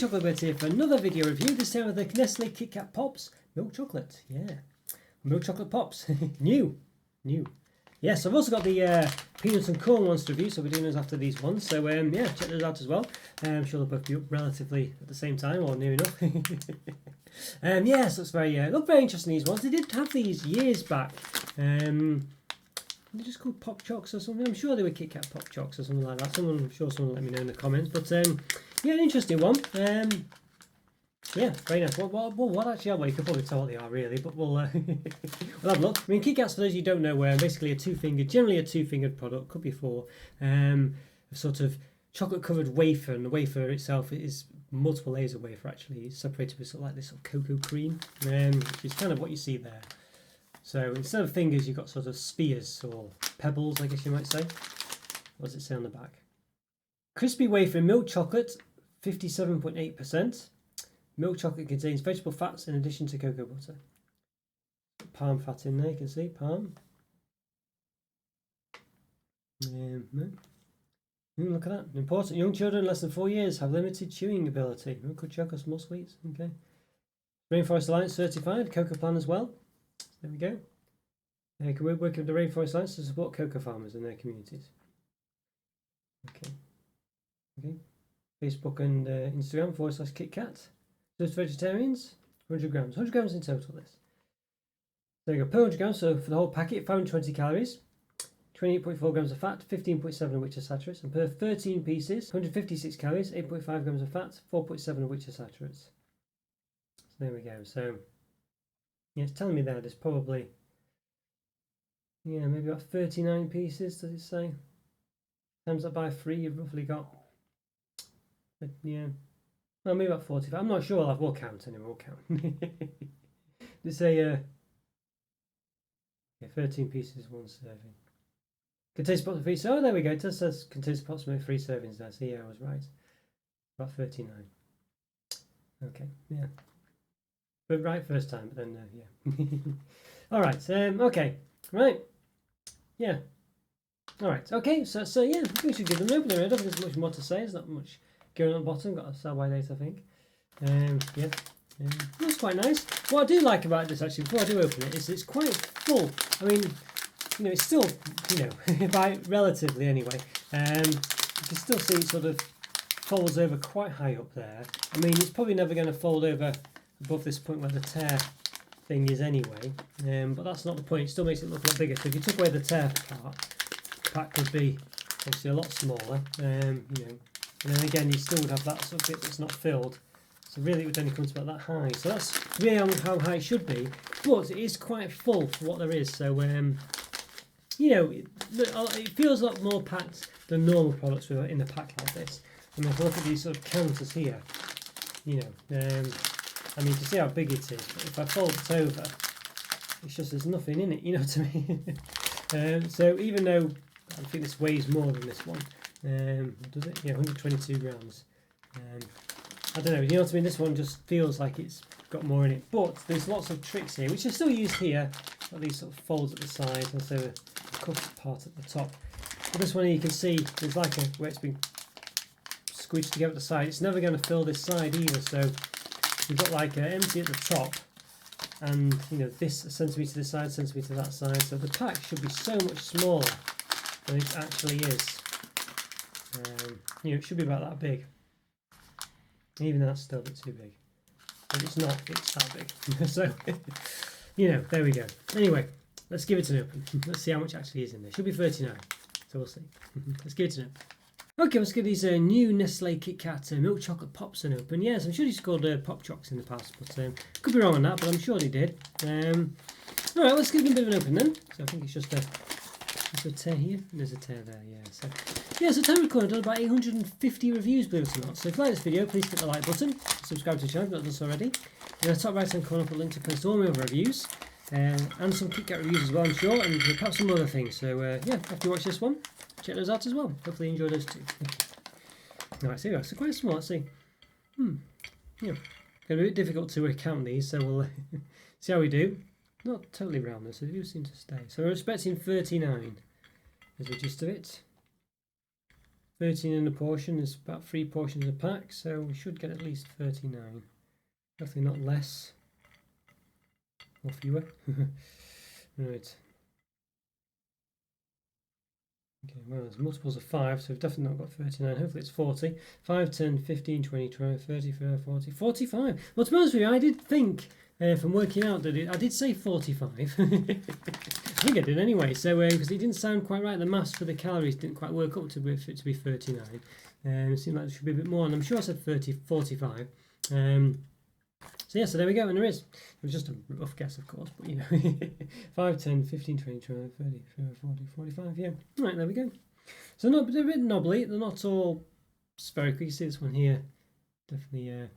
Chocolate here for another video review, this time with the Nestlé KitKat Pops milk chocolate. Yeah, milk chocolate pops. new. Yes, I've also got the peanuts and corn ones to review, so we're doing those after these ones. So yeah, check those out as well. I'm sure they'll both be up relatively at the same time, or near enough. Yes, looks very look very interesting, these ones. They did have these years back. They're just called Pop Chocs or something. I'm sure they were KitKat Pop Chocs or something like that. I'm sure someone will let me know in the comments. But yeah, an interesting one. Yeah, very nice. What actually are they? You could probably tell what they are really, but we'll we'll have a look. I mean, KitKats, for those of you who don't know, basically a generally a two-fingered product, could be four. A sort of chocolate-covered wafer, and the wafer itself is multiple layers of wafer. Actually, it's separated with sort of like this sort of cocoa cream, which is kind of what you see there. So instead of fingers, you've got sort of spheres or pebbles, I guess you might say. What does it say on the back? Crispy wafer milk chocolate, 57.8%. Milk chocolate contains vegetable fats in addition to cocoa butter. Palm fat in there, you can see, palm. Look at that. Important. Young children less than 4 years have limited chewing ability. Good chocolate, small sweets. Okay. Rainforest Alliance certified, Cocoa Plan as well. There we go. Can we work with the Rainforest Alliance to support cocoa farmers in their communities? Okay. Facebook and Instagram /KitKat. Just vegetarians, 100 grams. 100 grams in total, this. There you go, per 100 grams, so for the whole packet, 520 calories, 28.4 grams of fat, 15.7 of which are saturates, and per 13 pieces, 156 calories, 8.5 grams of fat, 4.7 of which are saturates. So there we go. So yeah, it's telling me there there's probably, yeah, maybe about 39 pieces, does it say? Times that by 3, you've roughly got, yeah, well, maybe about 45. I'm not sure, we'll count anyway, we'll count. They say, yeah, 13 pieces, 1 serving. Contains approximately 3, oh, there we go, it just says contains approximately 3 servings there, so yeah, I was right. About 39. Okay, yeah. But right first time, but then, yeah. Alright, okay, right. Yeah. Alright, okay, so yeah, we should give them an opening. I don't think there's much more to say, there's not much going on the bottom, got a sell by date, I think. Yeah. That's quite nice. What I do like about this, actually, before I do open it, is it's quite full. I mean, you know, it's still, you know, by relatively anyway. You can still see it sort of folds over quite high up there. I mean, it's probably never going to fold over above this point where the tear thing is anyway, but that's not the point. It still makes it look a lot bigger. So if you took away the tear part, the pack would be obviously a lot smaller, you know, and then again you still would have that sort of bit that's not filled, so really it would only come to about that high. So that's really how high it should be, but it is quite full for what there is. So you know, it feels a lot more packed than normal products in a pack like this. And if I look at these sort of counters here, you know, I mean, to see how big it is, but if I fold it over, it's just there's nothing in it, you know what I mean? So even though I think this weighs more than this one, does it? Yeah, 122 grams. I don't know, you know what I mean? This one just feels like it's got more in it, but there's lots of tricks here, which are still used here. Got these sort of folds at the side, and so the cuff part at the top. But this one here, you can see there's like where it's been squished together at the side. It's never going to fill this side either, so you've got like empty at the top, and you know, this a centimetre this side, centimetre that side. So the pack should be so much smaller than it actually is. You know, it should be about that big. Even though that's still a bit too big, but it's not. It's that big. So you know, there we go. Anyway, let's give it an open. Let's see how much actually is in there. Should be 39, so we'll see. Let's give it an open. Okay, let's give these new Nestlé KitKat milk chocolate pops an open. Yes, I'm sure these called Pop Chocs in the past, but could be wrong on that, but I'm sure they did. All right, let's give them a bit of an open then. So I think it's just a tear here. There's a tear there, yeah. So time recording, I've done about 850 reviews, believe it or not. So if you like this video, please click the like button, subscribe to the channel if you've not done so already. In the top right hand corner, I'll put a link to post all my other reviews, and some KitKat reviews as well, I'm sure, and perhaps some other things. So yeah, after you watch this one, check those out as well. Hopefully you enjoy those too. Alright, so yeah, so quite small, let's see. Yeah, it's going to be a bit difficult to count these, so we'll see how we do. Not totally round though, so they do seem to stay. So we're expecting 39 is the gist of it. 13 in a portion is about 3 portions a pack, so we should get at least 39. Definitely not less or fewer. Right. Okay, well, there's multiples of 5, so we've definitely not got 39. Hopefully it's 40. 5, 10, 15, 20, 30, 40, 45. Well, to be honest with you, I did think, from working out, that I did say 45. I think I did anyway, so because it didn't sound quite right. The maths for the calories didn't quite work up for it to be 39. It seemed like there should be a bit more, and I'm sure I said 45. So yeah, so there we go, and there is. It was just a rough guess, of course, but you know. 5, 10, 15, 20, 30, 40, 45, yeah. Right, there we go. So they're a bit knobbly, they're not all spherical. You see this one here, definitely a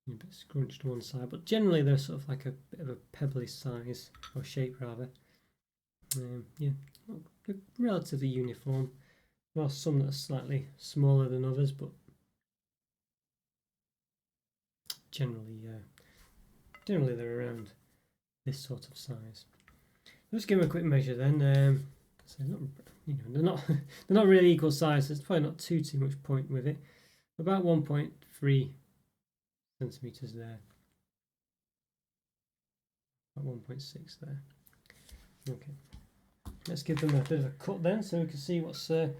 bit scrunched to one side, but generally they're sort of like a bit of a pebbly size, or shape rather. Yeah, relatively uniform. There are some that are slightly smaller than others, but generally they're around this sort of size. Let's give them a quick measure then. So they're not really equal size. So there's probably not too much point with it. About 1.3 centimeters there. About 1.6 there. Okay. Let's give them a bit of a cut then, so we can see what's in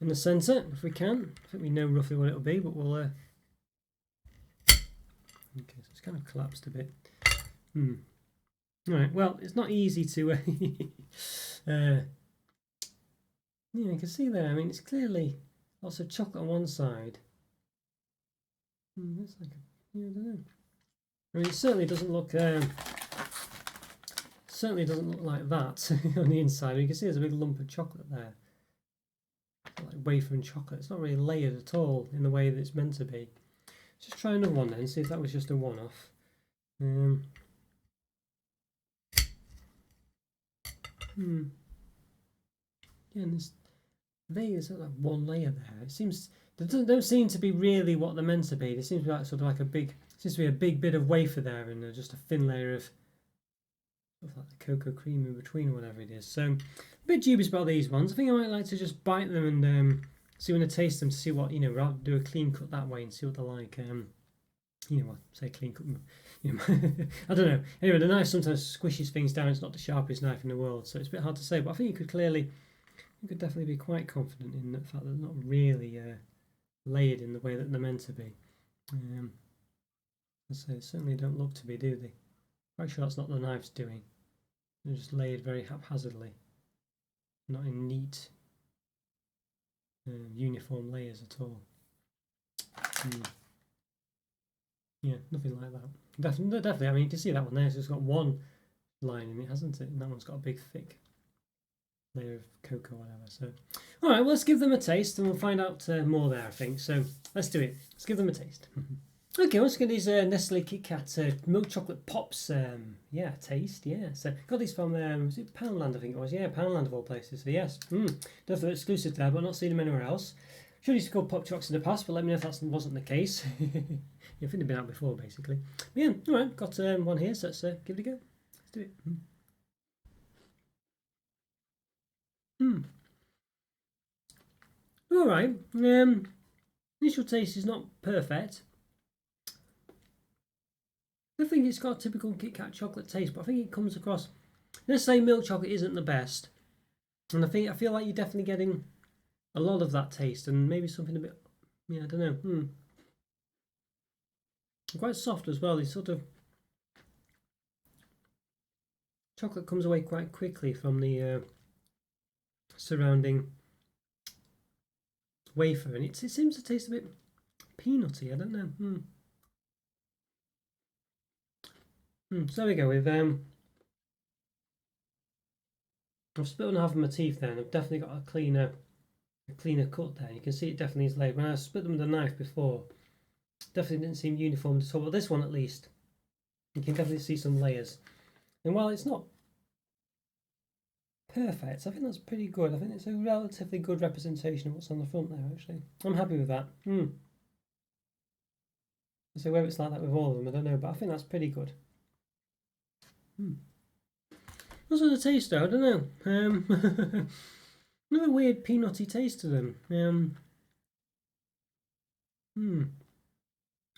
the centre, if we can. I think we know roughly what it'll be, but we'll. Okay, so it's kind of collapsed a bit. Right, well, it's not easy to. Yeah, you can see there. I mean, it's clearly lots of chocolate on one side. It's like I don't know. I mean, it certainly doesn't look. Certainly doesn't look like that on the inside. You can see there's a big lump of chocolate there, like wafer and chocolate. It's not really layered at all in the way that it's meant to be. Let's just try another one then, see if that was just a one-off. Yeah, and there's like one layer there. It seems they don't seem to be really what they're meant to be. There seems to be like sort of like seems to be a big bit of wafer there, and just a thin layer of like the cocoa cream in between, or whatever it is. So a bit dubious about these ones. I think I might like to just bite them and see when I taste them to see what do a clean cut that way and see what they're like. Say clean cut. I don't know. Anyway, the knife sometimes squishes things down. It's not the sharpest knife in the world, so it's a bit hard to say. But I think you could definitely be quite confident in the fact that they're not really layered in the way that they're meant to be. I say, they certainly don't look to be, do they? Quite sure that's not the knife's doing. They're just layered very haphazardly, not in neat, uniform layers at all. Yeah, nothing like that. Definitely. I mean, you can see that one there. So it's got one line in it, hasn't it? And that one's got a big, thick layer of cocoa, or whatever. So, all right, well, let's give them a taste, and we'll find out more there, I think. So let's do it. Let's give them a taste. Okay, let's get these Nestlé KitKat milk chocolate pops. Taste. Yeah. So got these from was it Poundland? I think it was. Yeah, Poundland of all places. So yes, definitely exclusive there, but not seen them anywhere else. Should used to call Pop Chocs in the past, but let me know if that wasn't the case. I think they've been out before, basically. But yeah, all right, got one here, so let's give it a go. Let's do it. All right. Initial taste is not perfect. I think it's got a typical KitKat chocolate taste, but I think it comes across. Let's say milk chocolate isn't the best, and I feel like you're definitely getting a lot of that taste, and maybe something a bit. Yeah, I don't know. Quite soft as well. It's sort of chocolate comes away quite quickly from the surrounding wafer, and it seems to taste a bit peanutty. I don't know. So there we go. I've split on half of my teeth there, and I've definitely got a cleaner cut there. You can see it definitely is laid. When I split them with a knife before, definitely didn't seem uniform at all. But this one, at least, you can definitely see some layers. And while it's not perfect, I think that's pretty good. I think it's a relatively good representation of what's on the front there, actually. I'm happy with that. So whether it's like that with all of them, I don't know, but I think that's pretty good. What's the taste though? I don't know. Another weird peanutty taste to them.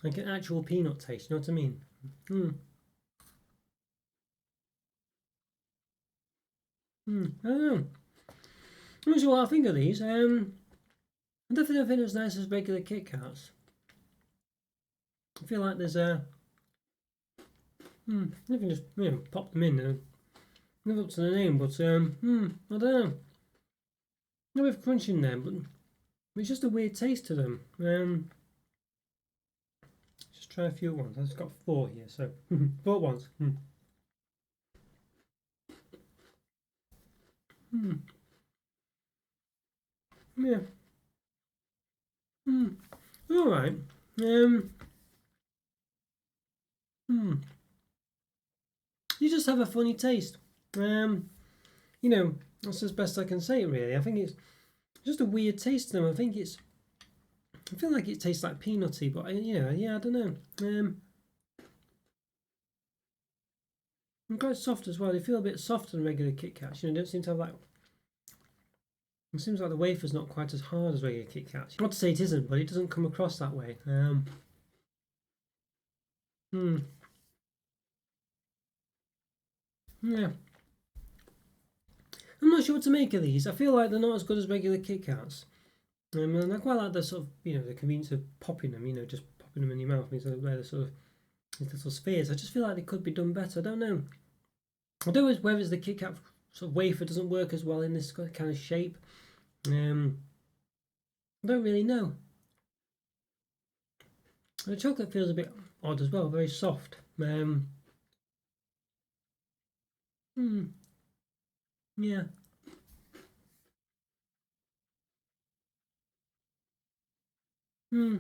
Like an actual peanut taste. You know what I mean? I don't know. I'm not sure what I think of these. I definitely don't think it's as nice as regular KitKats. I feel like there's a. You can just pop them in. Live up to the name, but I don't know. No bit of crunch in there, but it's just a weird taste to them. Just try a few ones. I've got 4 here, so 4 ones. Yeah. All right. You just have a funny taste. You know, that's as best I can say it. Really, I think it's just a weird taste to them. I feel like it tastes like peanutty, but yeah, I don't know. And quite soft as well. They feel a bit softer than regular KitKats. You know, don't seem to have that. It seems like the wafer's not quite as hard as regular KitKats. Not to say it isn't, but it doesn't come across that way. Yeah. I'm not sure what to make of these. I feel like they're not as good as regular KitKats. And I quite like the sort of, the convenience of popping them, just popping them in your mouth. Where they're sort of these little spheres. I just feel like they could be done better. I don't know. I don't know whether it's the KitKat sort of wafer doesn't work as well in this kind of shape. I don't really know. The chocolate feels a bit odd as well, very soft. Yeah. I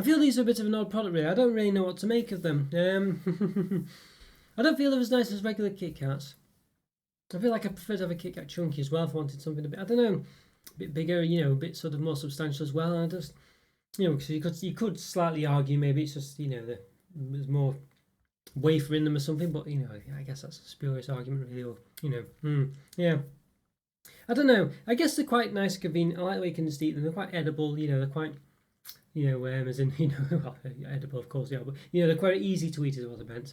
feel these are a bit of an odd product, really. I don't really know what to make of them. I don't feel they're as nice as regular KitKats. I feel like I prefer to have a KitKat chunky as well if I wanted something a bit, I don't know, a bit bigger, a bit sort of more substantial as well. I just, because you could slightly argue maybe it's just, there's more wafer in them or something, but, I guess that's a spurious argument, really, or, yeah. I don't know. I guess they're quite nice, convenient. I like the way you can just eat them. They're quite edible, they're quite, as in, well, edible, of course, yeah, but, they're quite easy to eat is what I meant.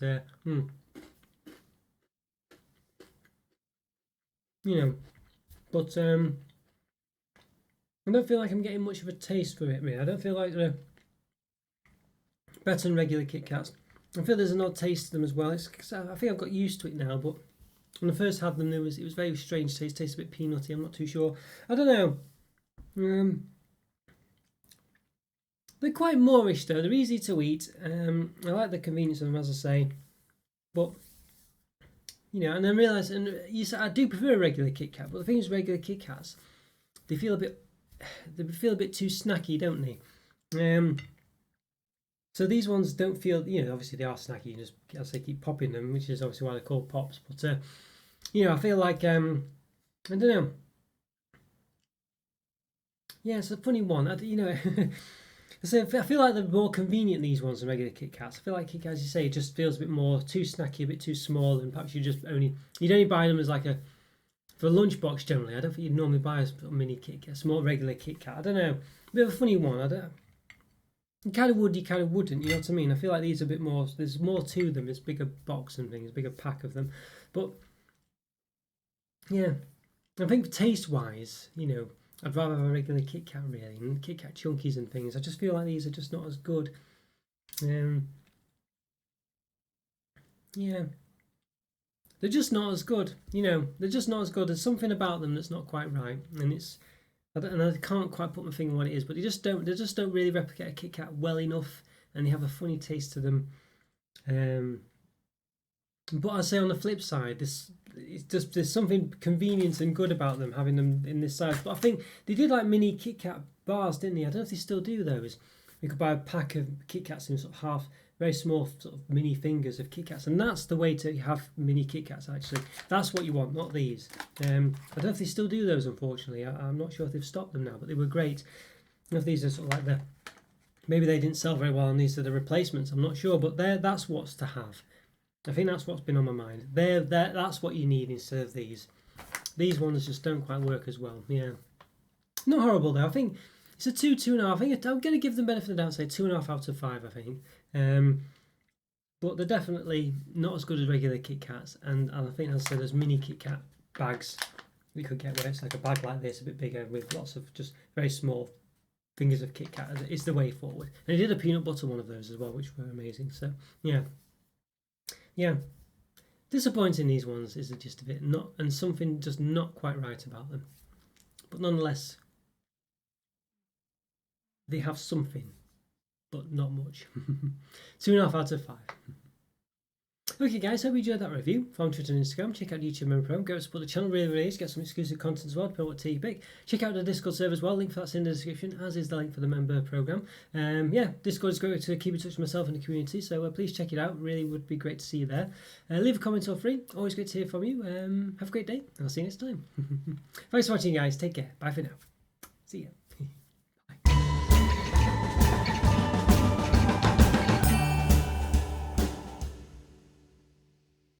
But I don't feel like I'm getting much of a taste for it, really. I don't feel like they're better than regular KitKats. I feel there's an odd taste to them as well. I think I've got used to it now, but when I first had them, it was very strange taste. It tastes a bit peanutty. I'm not too sure. I don't know. They're quite moreish though. They're easy to eat. I like the convenience of them, as I say, but and then realise, and you said I do prefer a regular KitKat, but the thing is, regular KitKats, they feel a bit too snacky, don't they? So these ones don't feel, obviously they are snacky. You just, as they keep popping them, which is obviously why they're called pops. But I feel like I don't know. Yeah, it's a funny one. So I feel like they're more convenient, these ones, than regular KitKats. I feel like KitKat, as you say, just feels a bit more too snacky, a bit too small, and perhaps you'd only buy them as like for a lunchbox generally. I don't think you'd normally buy a mini KitKat, a small regular KitKat. I don't know, a bit of a funny one. You kind of would, you kind of wouldn't. You know what I mean? I feel like these are a bit more. There's more to them. It's bigger box and things, bigger pack of them. But yeah, I think taste-wise, I'd rather have a regular KitKat really, and KitKat chunkies and things. I just feel like these are just not as good. Yeah, they're just not as good. They're just not as good. There's something about them that's not quite right, and I can't quite put my finger on what it is, but they just don't really replicate a KitKat well enough, and they have a funny taste to them. But I say on the flip side, there's something convenient and good about them, having them in this size. But I think they did like mini KitKat bars, didn't they? I don't know if they still do those. You could buy a pack of KitKats in sort of very small sort of mini fingers of KitKats, and that's the way to have mini KitKats. Actually, that's what you want, not these. I don't know if they still do those. Unfortunately, I'm not sure if they've stopped them now, but they were great. I don't know if these are sort of like maybe they didn't sell very well, and these are the replacements. I'm not sure, but that's what's to have. I think that's what's been on my mind. That's what you need instead of these. These ones just don't quite work as well. Yeah, not horrible though. I think it's a 2, 2.5. I think I'm going to give them benefit of the doubt, say 2.5 out of 5. I think, but they're definitely not as good as regular KitKats. And I think, as I said, there's mini KitKat bags we could get where it's like a bag like this, a bit bigger, with lots of just very small fingers of KitKat. It's the way forward. And he did a peanut butter one of those as well, which were amazing. So yeah. Disappointing, these ones, is just a bit not, and something just not quite right about them. But nonetheless, they have something, but not much. 2.5 out of 5. Okay guys, hope you enjoyed that review. Follow me on Twitter and Instagram, check out YouTube Member Pro, go support the channel, really easy, get some exclusive content as well, depending on what tea you pick. Check out the Discord server as well, link for that's in the description, as is the link for the member program. Yeah, Discord is great to keep in touch with myself and the community, so please check it out, really would be great to see you there. Leave a comment or free, always great to hear from you. Have a great day, and I'll see you next time. Thanks for watching guys, take care, bye for now, see ya.